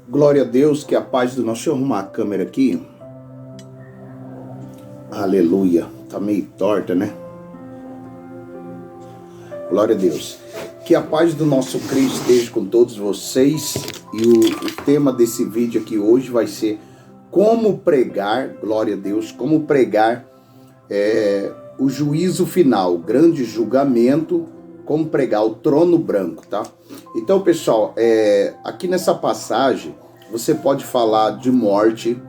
Glória a Deus, que a paz do nosso... Deixa eu arrumar a câmera aqui. Aleluia. Tá meio torta, né? Glória a Deus. Que a paz do nosso Cristo esteja com todos vocês. E o tema desse vídeo aqui hoje vai ser como pregar, glória a Deus, como pregar o juízo final, o grande julgamento, como pregar o trono branco, tá? Então, pessoal, aqui nessa passagem, você pode falar de morte,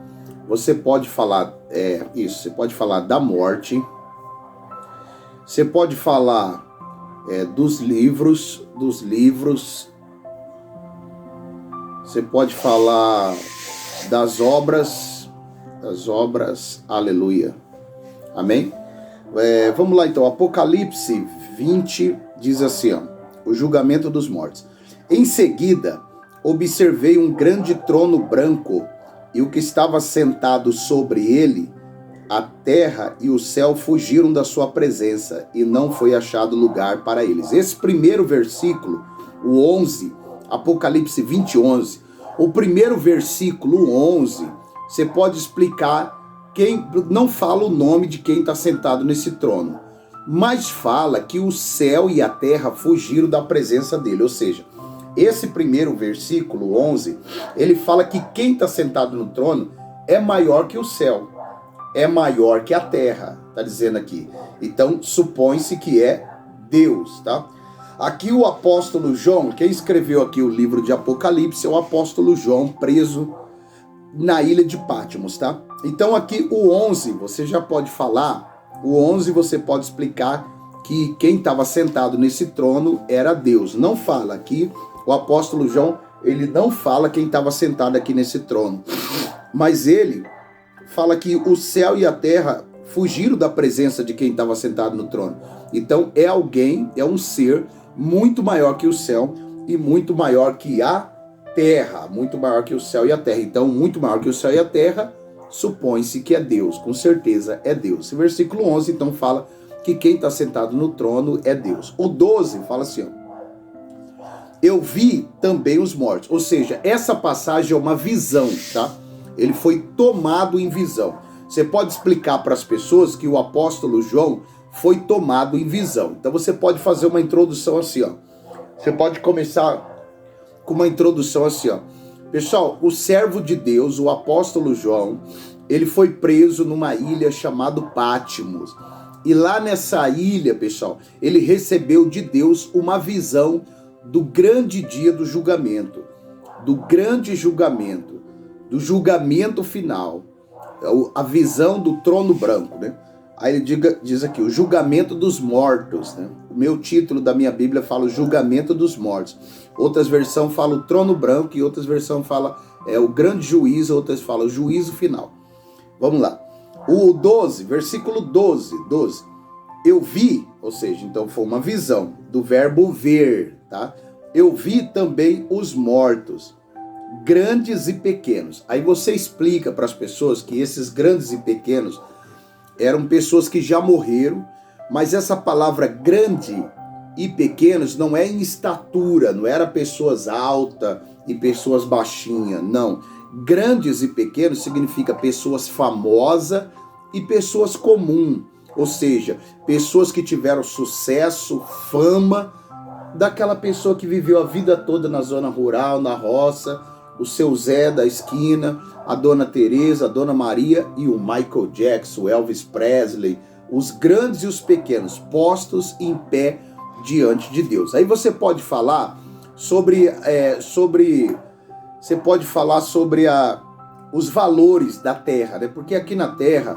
você pode falar, você pode falar da morte, você pode falar dos livros, você pode falar das obras, aleluia, amém? Vamos lá então, Apocalipse 20 diz assim, ó, o julgamento dos mortos. Em seguida, observei um grande trono branco e o que estava sentado sobre ele, a terra e o céu fugiram da sua presença e não foi achado lugar para eles. Esse primeiro versículo, o 11, Apocalipse 20, 11, o primeiro versículo, 11, você pode explicar não fala o nome de quem está sentado nesse trono, mas fala que o céu e a terra fugiram da presença dele. Ou seja, esse primeiro versículo 11, ele fala que quem está sentado no trono é maior que o céu, é maior que a terra, está dizendo aqui. Então, supõe-se que é Deus, tá? Aqui o apóstolo João, quem escreveu aqui o livro de Apocalipse é o apóstolo João, preso na ilha de Patmos, tá? Então aqui o 11, você já pode falar, o 11 você pode explicar que quem estava sentado nesse trono era Deus. Não fala aqui, o apóstolo João, ele não fala quem estava sentado aqui nesse trono, mas ele fala que o céu e a terra fugiram da presença de quem estava sentado no trono. Então é alguém, é um ser muito maior que o céu e muito maior que a terra, muito maior que o céu e a terra. Então, muito maior que o céu e a terra, supõe-se que é Deus, com certeza é Deus. Esse versículo 11, então, fala que quem está sentado no trono é Deus. O 12 fala assim, ó, eu vi também os mortos. Ou seja, essa passagem é uma visão, tá? Ele foi tomado em visão. Você pode explicar para as pessoas que o apóstolo João foi tomado em visão. Então, você pode fazer uma introdução assim, ó. Você pode começar com uma introdução assim, ó. Pessoal, o servo de Deus, o apóstolo João, ele foi preso numa ilha chamada Patmos. E lá nessa ilha, pessoal, ele recebeu de Deus uma visão do grande dia do julgamento, do grande julgamento, do julgamento final, a visão do trono branco, né? Aí ele diz aqui, o julgamento dos mortos, né? O meu título da minha Bíblia fala o julgamento dos mortos. Outras versões falam o trono branco e outras versões falam o grande juízo, outras falam o juízo final. Vamos lá. O 12, versículo 12. Eu vi, ou seja, então foi uma visão do verbo ver, tá? Eu vi também os mortos, grandes e pequenos. Aí você explica para as pessoas que esses grandes e pequenos eram pessoas que já morreram, mas essa palavra grande e pequenos não é em estatura, não era pessoas altas e pessoas baixinhas, não. Grandes e pequenos significa pessoas famosas e pessoas comuns, ou seja, pessoas que tiveram sucesso, fama, daquela pessoa que viveu a vida toda na zona rural, na roça, o seu Zé da esquina, a Dona Teresa, a Dona Maria e o Michael Jackson, o Elvis Presley, os grandes e os pequenos, postos em pé diante de Deus. Aí você pode falar sobre os valores da terra, né? Porque aqui na terra,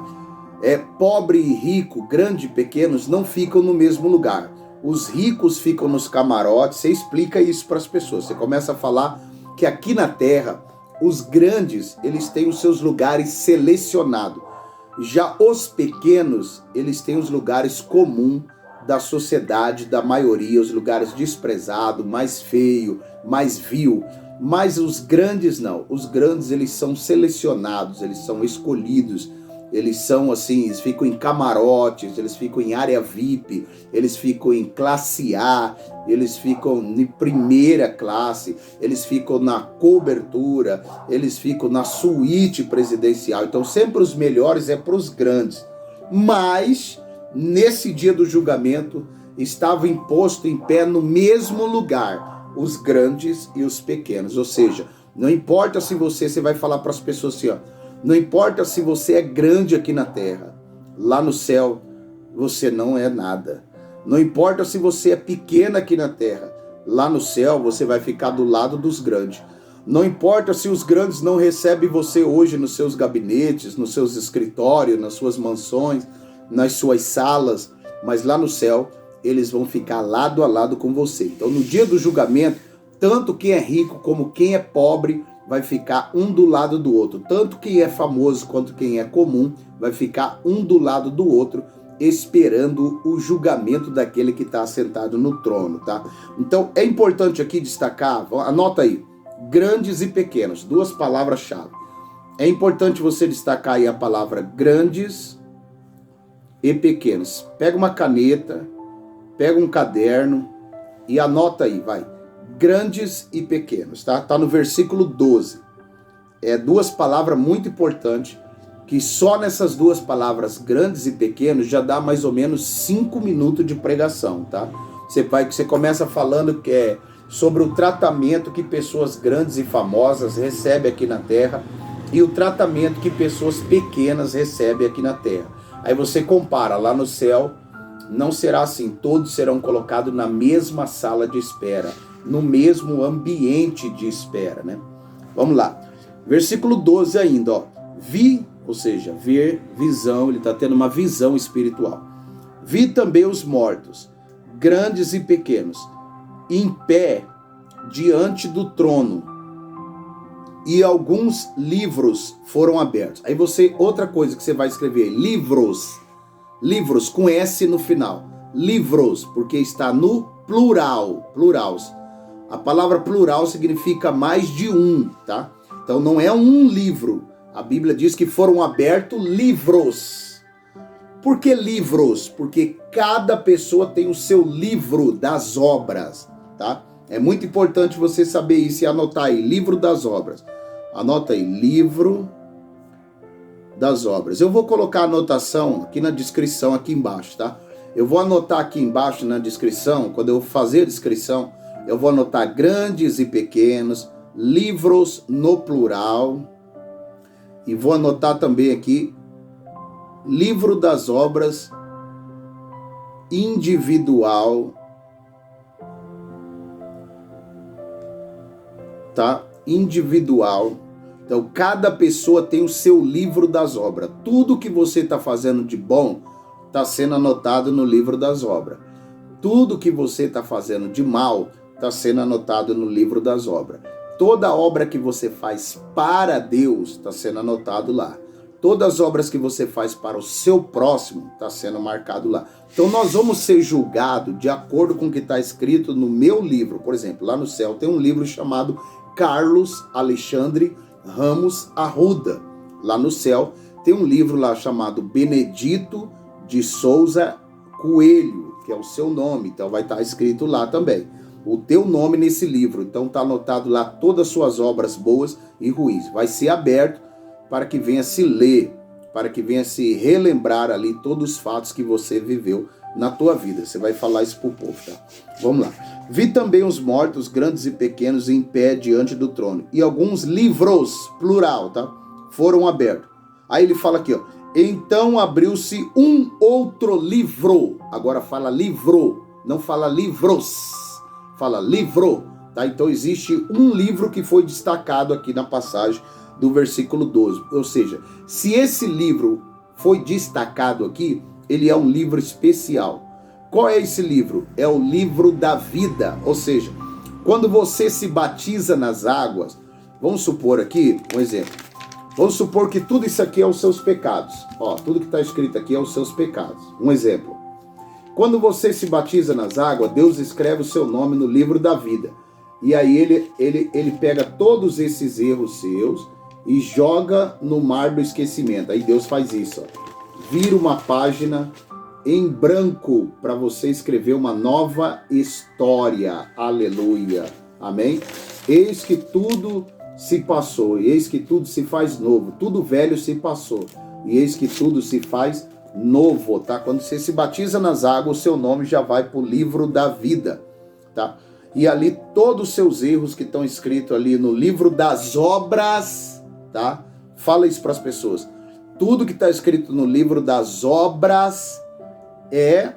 pobre e rico, grande e pequenos não ficam no mesmo lugar. Os ricos ficam nos camarotes. Você explica isso para as pessoas. Você começa a falar que aqui na terra, os grandes, eles têm os seus lugares selecionados. Já os pequenos, eles têm os lugares comuns da sociedade, da maioria, os lugares desprezados, mais feio, mais vil. Mas os grandes não. Os grandes, eles são selecionados, eles são escolhidos, eles são assim, eles ficam em camarotes, eles ficam em área VIP, eles ficam em classe A, eles ficam em primeira classe, eles ficam na cobertura, eles ficam na suíte presidencial. Então sempre os melhores é para os grandes. Mas nesse dia do julgamento estava imposto em pé no mesmo lugar os grandes e os pequenos. Ou seja, não importa se você vai falar para as pessoas assim, ó, não importa se você é grande aqui na terra, lá no céu você não é nada. Não importa se você é pequena aqui na terra, lá no céu você vai ficar do lado dos grandes. Não importa se os grandes não recebem você hoje nos seus gabinetes, nos seus escritórios, nas suas mansões, nas suas salas, mas lá no céu eles vão ficar lado a lado com você. Então no dia do julgamento, tanto quem é rico como quem é pobre vai ficar um do lado do outro. Tanto quem é famoso quanto quem é comum vai ficar um do lado do outro, esperando o julgamento daquele que está sentado no trono, tá? Então é importante aqui destacar, anota aí, grandes e pequenos, duas palavras-chave. É importante você destacar aí a palavra grandes e pequenos. Pega uma caneta, pega um caderno e anota aí, vai. Grandes e pequenos, tá? Tá no versículo 12. É duas palavras muito importantes, que só nessas duas palavras, grandes e pequenos, já dá mais ou menos 5 minutos de pregação, tá? Você começa falando que é sobre o tratamento que pessoas grandes e famosas recebem aqui na terra e o tratamento que pessoas pequenas recebem aqui na terra. Aí você compara, lá no céu não será assim, todos serão colocados na mesma sala de espera, no mesmo ambiente de espera, né? Vamos lá. Versículo 12 ainda, ó. Vi, ou seja, ver, visão, ele está tendo uma visão espiritual. Vi também os mortos, grandes e pequenos, em pé diante do trono, e alguns livros foram abertos. Aí outra coisa que você vai escrever, livros com S no final, livros, porque está no plural. A palavra plural significa mais de um, tá? Então não é um livro. A Bíblia diz que foram abertos livros. Por que livros? Porque cada pessoa tem o seu livro das obras, tá? É muito importante você saber isso e anotar aí, livro das obras. Anota aí, livro das obras. Eu vou colocar a anotação aqui na descrição, aqui embaixo, tá? Eu vou anotar aqui embaixo na descrição, quando eu fazer a descrição, eu vou anotar grandes e pequenos, livros no plural, e vou anotar também aqui, livro das obras individual, tá? Individual. Então, cada pessoa tem o seu livro das obras. Tudo que você está fazendo de bom está sendo anotado no livro das obras. Tudo que você está fazendo de mal está sendo anotado no livro das obras. Toda obra que você faz para Deus está sendo anotado lá. Todas as obras que você faz para o seu próximo está sendo marcado lá. Então nós vamos ser julgados de acordo com o que está escrito no meu livro. Por exemplo, lá no céu tem um livro chamado Carlos Alexandre Ramos Arruda. Lá no céu tem um livro lá chamado Benedito de Souza Coelho, que é o seu nome, então vai estar escrito lá também o teu nome nesse livro. Então está anotado lá todas as suas obras boas e ruins. Vai ser aberto para que venha se ler, para que venha se relembrar ali todos os fatos que você viveu na tua vida. Você vai falar isso pro povo, tá? Vamos lá. Vi também os mortos, grandes e pequenos, em pé diante do trono. E alguns livros, plural, tá? Foram abertos. Aí ele fala aqui, ó. Então abriu-se um outro livro. Agora fala livro, não fala livros. Fala livro, tá? Então existe um livro que foi destacado aqui na passagem do versículo 12. Ou seja, se esse livro foi destacado aqui, ele é um livro especial. Qual é esse livro? É o livro da vida. Ou seja, quando você se batiza nas águas, vamos supor aqui, um exemplo. Vamos supor que tudo isso aqui é os seus pecados. Ó, tudo que está escrito aqui é os seus pecados. Um exemplo. Quando você se batiza nas águas, Deus escreve o seu nome no livro da vida. E aí ele pega todos esses erros seus e joga no mar do esquecimento. Aí Deus faz isso, ó. Vira uma página em branco para você escrever uma nova história. Aleluia. Amém? Eis que tudo se passou, e eis que tudo se faz novo. Tudo velho se passou, e eis que tudo se faz novo, tá? Quando você se batiza nas águas, o seu nome já vai para o livro da vida, tá? E ali todos os seus erros que estão escritos ali no livro das obras, tá? Fala isso para as pessoas. Tudo que está escrito no livro das obras é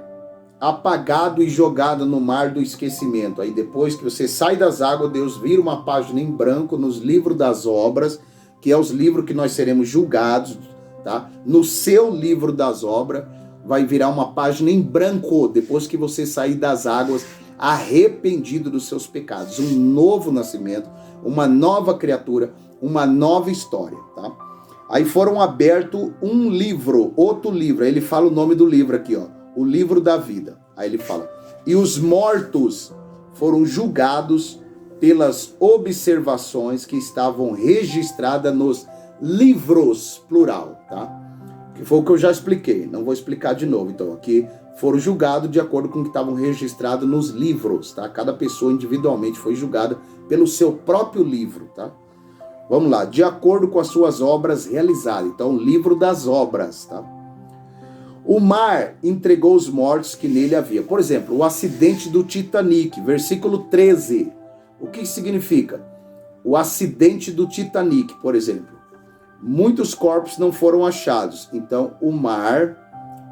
apagado e jogado no mar do esquecimento. Aí depois que você sai das águas, Deus vira uma página em branco nos livros das obras, que é os livros que nós seremos julgados, tá? No seu livro das obras vai virar uma página em branco depois que você sair das águas arrependido dos seus pecados. Um novo nascimento, uma nova criatura, uma nova história, tá? Aí foram aberto um livro, outro livro. Aí ele fala o nome do livro aqui, ó. O livro da vida. Aí ele fala: e os mortos foram julgados pelas observações que estavam registradas nos livros, plural, tá? Que foi o que eu já expliquei, não vou explicar de novo. Então, aqui foram julgados de acordo com o que estavam registrados nos livros, tá? Cada pessoa individualmente foi julgada pelo seu próprio livro, tá? Vamos lá, de acordo com as suas obras realizadas. Então, o livro das obras, tá? O mar entregou os mortos que nele havia. Por exemplo, o acidente do Titanic, versículo 13. O que significa? O acidente do Titanic, por exemplo. Muitos corpos não foram achados. Então, o mar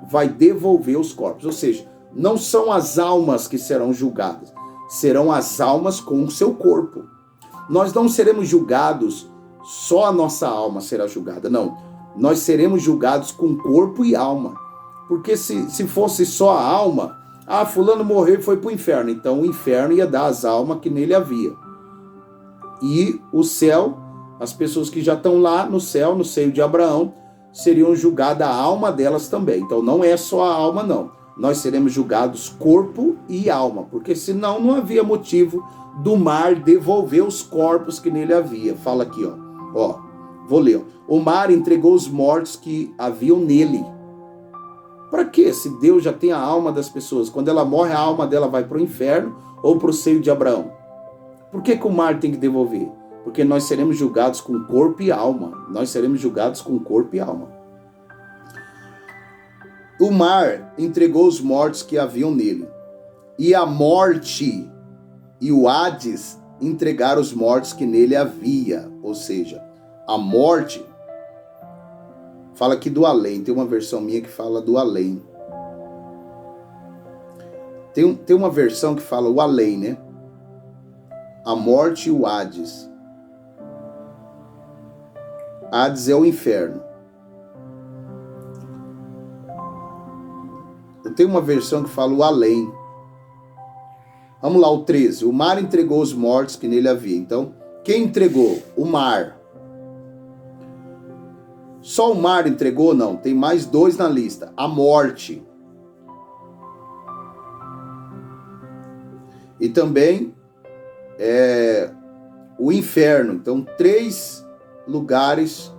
vai devolver os corpos. Ou seja, não são as almas que serão julgadas. Serão as almas com o seu corpo. Nós não seremos julgados, só a nossa alma será julgada. Não, nós seremos julgados com corpo e alma. Porque se fosse só a alma, fulano morreu e foi para o inferno. Então o inferno ia dar as almas que nele havia. E o céu, as pessoas que já estão lá no céu, no seio de Abraão, seriam julgadas a alma delas também. Então não é só a alma, não. Nós seremos julgados corpo e alma, porque senão não havia motivo do mar devolver os corpos que nele havia. Fala aqui, ó, vou ler. O mar entregou os mortos que haviam nele. Para quê? Se Deus já tem a alma das pessoas, quando ela morre, a alma dela vai para o inferno ou para o seio de Abraão. Por que o mar tem que devolver? Porque nós seremos julgados com corpo e alma. Nós seremos julgados com corpo e alma. O mar entregou os mortos que haviam nele. E a morte e o Hades entregaram os mortos que nele havia. Ou seja, a morte fala aqui do além. Tem uma versão minha que fala do além. Tem uma versão que fala o além, né? A morte e o Hades. Hades é o inferno. Eu tenho uma versão que fala o além. Vamos lá, o 13. O mar entregou os mortos que nele havia. Então, quem entregou? O mar. Só o mar entregou? Não. Tem mais dois na lista. A morte. E também o inferno. Então, 3 lugares.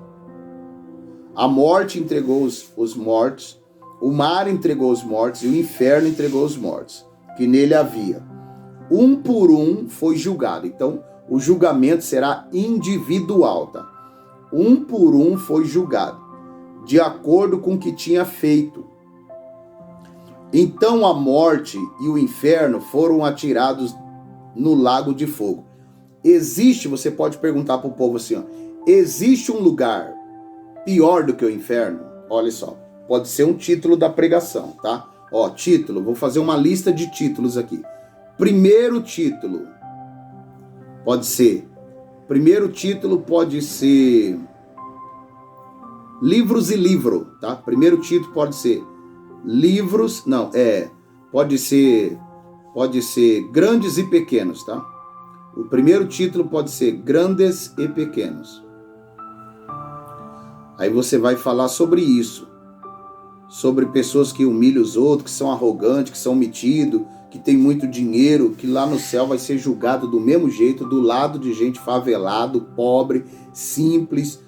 A morte entregou os mortos. O mar entregou os mortos. E o inferno entregou os mortos que nele havia. Um por um foi julgado. Então, o julgamento será individual, tá? Um por um foi julgado, de acordo com o que tinha feito. Então a morte e o inferno foram atirados no lago de fogo. Existe, você pode perguntar para o povo assim, ó, existe um lugar pior do que o inferno? Olha só, pode ser um título da pregação, tá? Ó, título, vou fazer uma lista de títulos aqui. Primeiro título pode ser livros e livro, tá? Primeiro título pode ser livros, pode ser grandes e pequenos, tá? O primeiro título pode ser grandes e pequenos. Aí você vai falar sobre isso, sobre pessoas que humilham os outros, que são arrogantes, que são metidos, que tem muito dinheiro, que lá no céu vai ser julgado do mesmo jeito, do lado de gente favelado, pobre, simples,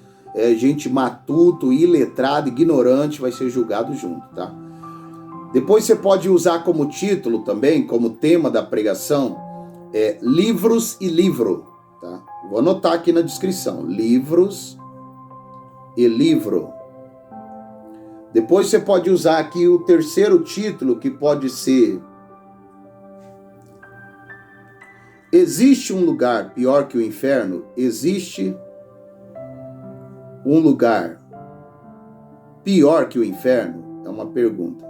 gente matuto, iletrado, ignorante, vai ser julgado junto, tá? Depois você pode usar como título também, como tema da pregação, livros e livro, tá? Vou anotar aqui na descrição, livros e livro. Depois você pode usar aqui o terceiro título, que pode ser: existe um lugar pior que o inferno? Existe um lugar pior que o inferno? É uma pergunta.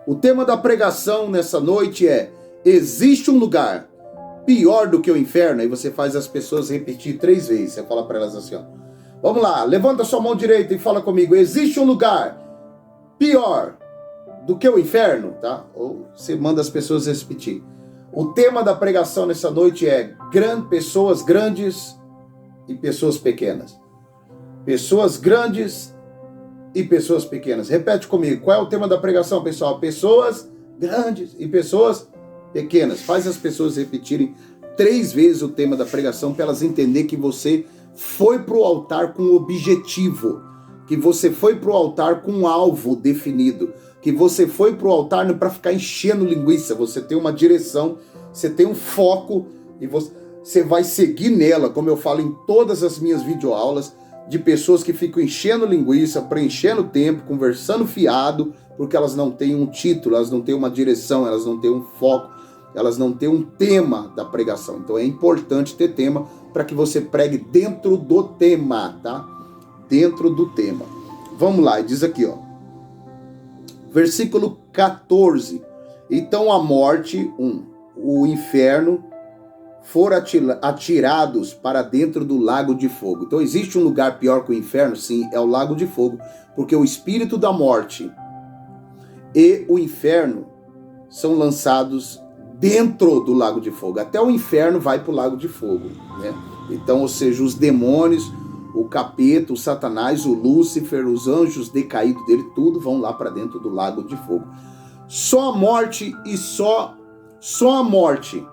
O tema da pregação nessa noite é: existe um lugar pior do que o inferno? Aí você faz as pessoas repetir 3 vezes. Você fala para elas assim, ó. Vamos lá, levanta sua mão direita e fala comigo: existe um lugar pior do que o inferno, tá? Ou você manda as pessoas repetir. O tema da pregação nessa noite é pessoas grandes e pessoas pequenas. Pessoas grandes e pessoas pequenas. Repete comigo, qual é o tema da pregação, pessoal? Pessoas grandes e pessoas pequenas. Faz as pessoas repetirem 3 vezes o tema da pregação para elas entenderem que você foi para o altar com objetivo, que você foi para o altar com um alvo definido, que você foi para o altar não para ficar enchendo linguiça. Você tem uma direção, você tem um foco e você vai seguir nela, como eu falo em todas as minhas videoaulas, de pessoas que ficam enchendo linguiça, preenchendo tempo, conversando fiado, porque elas não têm um título, elas não têm uma direção, elas não têm um foco, elas não têm um tema da pregação. Então é importante ter tema para que você pregue dentro do tema, tá? Dentro do tema. Vamos lá, diz aqui, ó. Versículo 14. Então a morte, o inferno, foram atirados para dentro do lago de fogo. Então existe um lugar pior que o inferno? Sim, é o lago de fogo, porque o espírito da morte e o inferno são lançados dentro do lago de fogo. Até o inferno vai para o lago de fogo, né? Então, ou seja, os demônios, o capeta, o Satanás, o Lúcifer, os anjos decaídos dele, tudo vão lá para dentro do lago de fogo. Só a morte e só a morte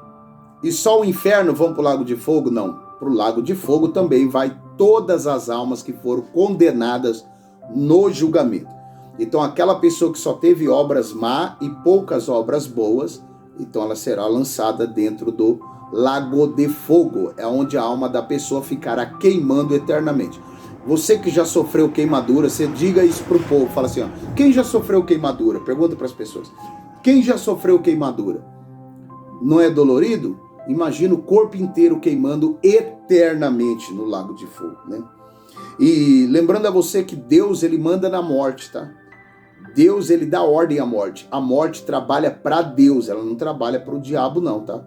e só o inferno vão para o lago de fogo? Não. Para o lago de fogo também vai todas as almas que foram condenadas no julgamento. Então, aquela pessoa que só teve obras má e poucas obras boas, então ela será lançada dentro do lago de fogo. É onde a alma da pessoa ficará queimando eternamente. Você que já sofreu queimadura, você diga isso pro povo. Fala assim, ó, quem já sofreu queimadura? Pergunta para as pessoas. Quem já sofreu queimadura? Não é dolorido? Imagina o corpo inteiro queimando eternamente no lago de fogo, né? E lembrando a você que Deus, ele manda na morte, tá? Deus, ele dá ordem à morte. A morte trabalha para Deus, ela não trabalha para o diabo não, tá?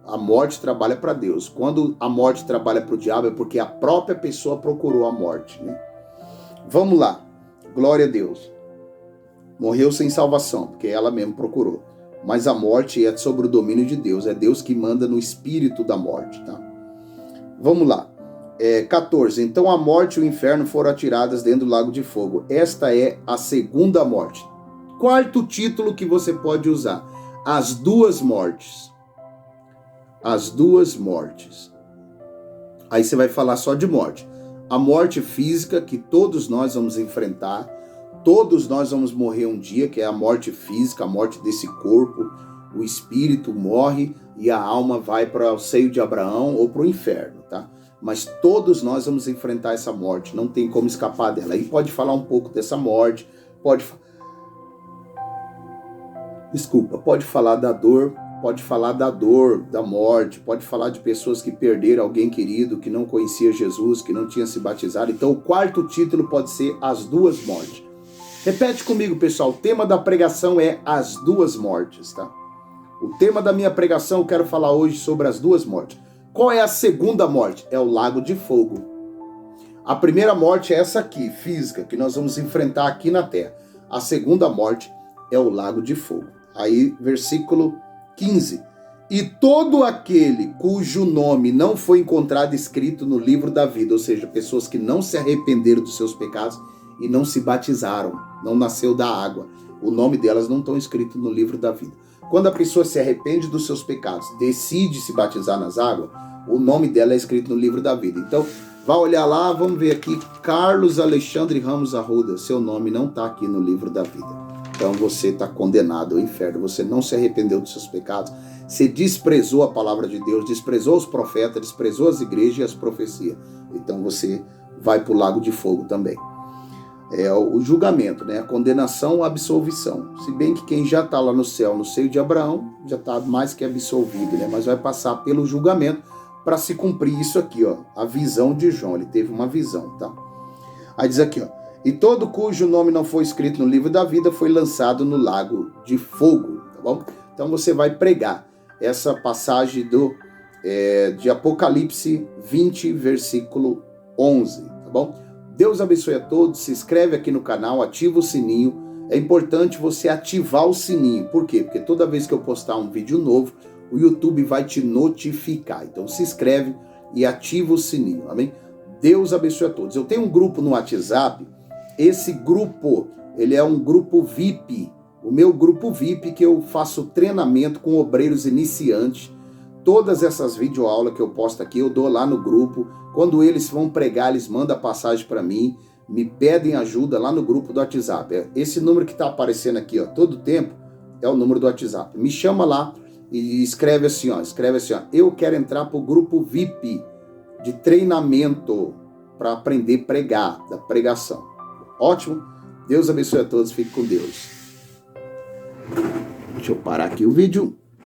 A morte trabalha para Deus. Quando a morte trabalha para o diabo é porque a própria pessoa procurou a morte, né? Vamos lá. Glória a Deus. Morreu sem salvação, porque ela mesma procurou. Mas a morte é sobre o domínio de Deus. É Deus que manda no espírito da morte, tá? Vamos lá. 14. Então a morte e o inferno foram atiradas dentro do lago de fogo. Esta é a segunda morte. Quarto título que você pode usar: as duas mortes. As duas mortes. Aí você vai falar só de morte. A morte física, que todos nós vamos enfrentar. Todos nós vamos morrer um dia, que é a morte física, a morte desse corpo. O espírito morre e a alma vai para o seio de Abraão ou para o inferno, tá? Mas todos nós vamos enfrentar essa morte, não tem como escapar dela. Aí pode falar um pouco dessa morte, pode falar da dor, pode falar da dor, da morte, pode falar de pessoas que perderam alguém querido, que não conhecia Jesus, que não tinha se batizado. Então o quarto título pode ser as duas mortes. Repete comigo, pessoal, o tema da pregação é as duas mortes, tá? O tema da minha pregação, eu quero falar hoje sobre as duas mortes. Qual é a segunda morte? É o lago de fogo. A primeira morte é essa aqui, física, que nós vamos enfrentar aqui na terra. A segunda morte é o lago de fogo. Aí, versículo 15. E todo aquele cujo nome não foi encontrado escrito no livro da vida, ou seja, pessoas que não se arrependeram dos seus pecados e não se batizaram, não nasceu da água, o nome delas não estão escritos no livro da vida. Quando a pessoa se arrepende dos seus pecados, decide se batizar nas águas, o nome dela é escrito no livro da vida. Então, Vá olhar lá, vamos ver aqui, Carlos Alexandre Ramos Arruda, seu nome não está aqui no livro da vida. Então você está condenado ao inferno, você não se arrependeu dos seus pecados, você desprezou a palavra de Deus, desprezou os profetas, desprezou as igrejas e as profecias. Então você vai para o lago de fogo também. É o julgamento, né? A condenação, a absolvição. Se bem que quem já está lá no céu, no seio de Abraão, já está mais que absolvido, né? Mas vai passar pelo julgamento para se cumprir isso aqui, ó, a visão de João. Ele teve uma visão, tá? Aí diz aqui, ó, e todo cujo nome não foi escrito no livro da vida foi lançado no lago de fogo, tá bom? Então você vai pregar essa passagem de Apocalipse 20, versículo 11, tá bom? Deus abençoe a todos, se inscreve aqui no canal, ativa o sininho. É importante você ativar o sininho, por quê? Porque toda vez que eu postar um vídeo novo, o YouTube vai te notificar. Então se inscreve e ativa o sininho, amém? Deus abençoe a todos. Eu tenho um grupo no WhatsApp, esse grupo, ele é um grupo VIP, o meu grupo VIP que eu faço treinamento com obreiros iniciantes. Todas essas videoaulas que eu posto aqui, eu dou lá no grupo. Quando eles vão pregar, eles mandam a passagem para mim, me pedem ajuda lá no grupo do WhatsApp. Esse número que está aparecendo aqui, ó, todo tempo, é o número do WhatsApp. Me chama lá e escreve assim, ó, eu quero entrar pro grupo VIP de treinamento para aprender a pregar, da pregação. Ótimo? Deus abençoe a todos, fique com Deus. Deixa eu parar aqui o vídeo.